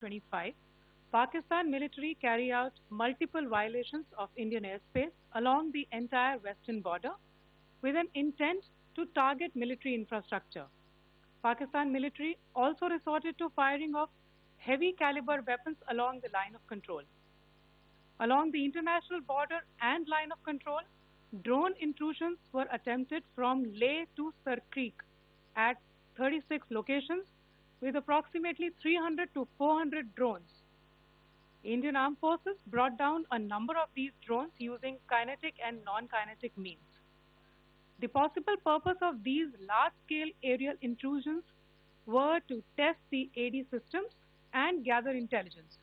25, Pakistan military carry out multiple violations of Indian airspace along the entire western border with an intent to target military infrastructure. Pakistan military also resorted to firing of heavy caliber weapons along the line of control. Along the international border and line of control, drone intrusions were attempted from Leh to Sar Creek at 36 locations with approximately 300 to 400 drones. Indian Armed Forces brought down a number of these drones using kinetic and non-kinetic means. The possible purpose of these large-scale aerial intrusions were to test the AD systems and gather intelligence.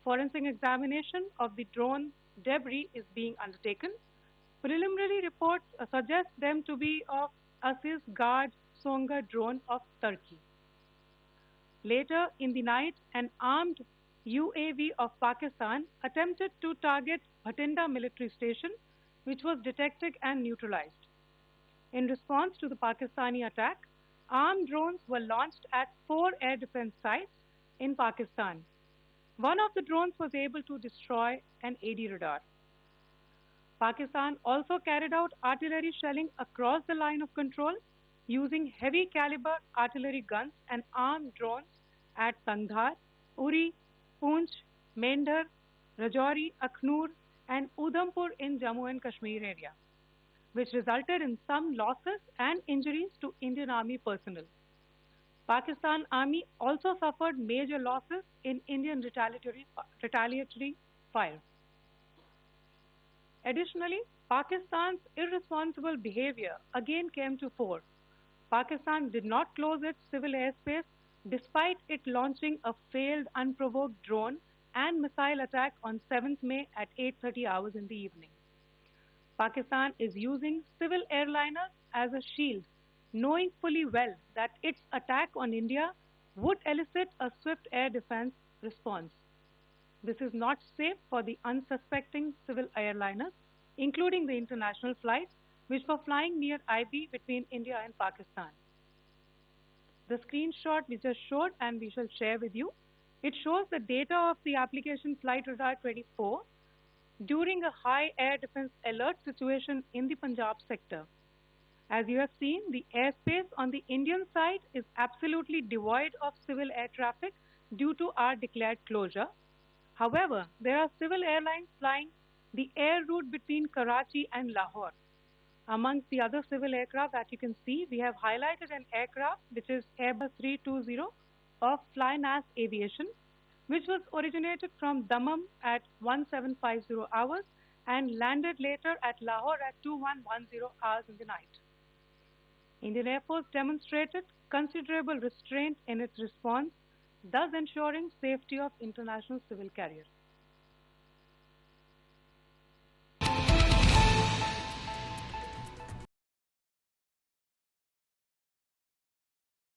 Forensic examination of the drone debris is being undertaken. Preliminary reports suggest them to be of Aziz Guard Songa drone of Turkey. Later in the night, an armed UAV of Pakistan attempted to target Bhatinda military station, which was detected and neutralized. In response to the Pakistani attack, armed drones were launched at 4 air defense sites in Pakistan. One of the drones was able to destroy an AD radar. Pakistan also carried out artillery shelling across the line of control using heavy caliber artillery guns and armed drones at Kandahar, Uri, Poonch, Mendhar, Rajouri, Akhnoor and Udhampur in Jammu and Kashmir area, which resulted in some losses and injuries to Indian Army personnel. Pakistan Army also suffered major losses in Indian retaliatory fire. Additionally, Pakistan's irresponsible behavior again came to fore. Pakistan did not close its civil airspace despite it launching a failed unprovoked drone and missile attack on 7th May at 8:30 hours in the evening. Pakistan is using civil airliners as a shield, knowing fully well that its attack on India would elicit a swift air defense response. This is not safe for the unsuspecting civil airliners, including the international flights which were flying near IB between India and Pakistan. The screenshot we just showed and we shall share with you, it shows the data of the application Flight Radar 24 during a high air defense alert situation in the Punjab sector. As you have seen, the airspace on the Indian side is absolutely devoid of civil air traffic due to our declared closure. However, there are civil airlines flying the air route between Karachi and Lahore. Amongst the other civil aircraft that you can see, we have highlighted an aircraft which is Airbus 320 of Flynas Aviation, which was originated from Dammam at 1750 hours and landed later at Lahore at 2110 hours in the night. Indian Air Force demonstrated considerable restraint in its response, thus ensuring safety of international civil carriers.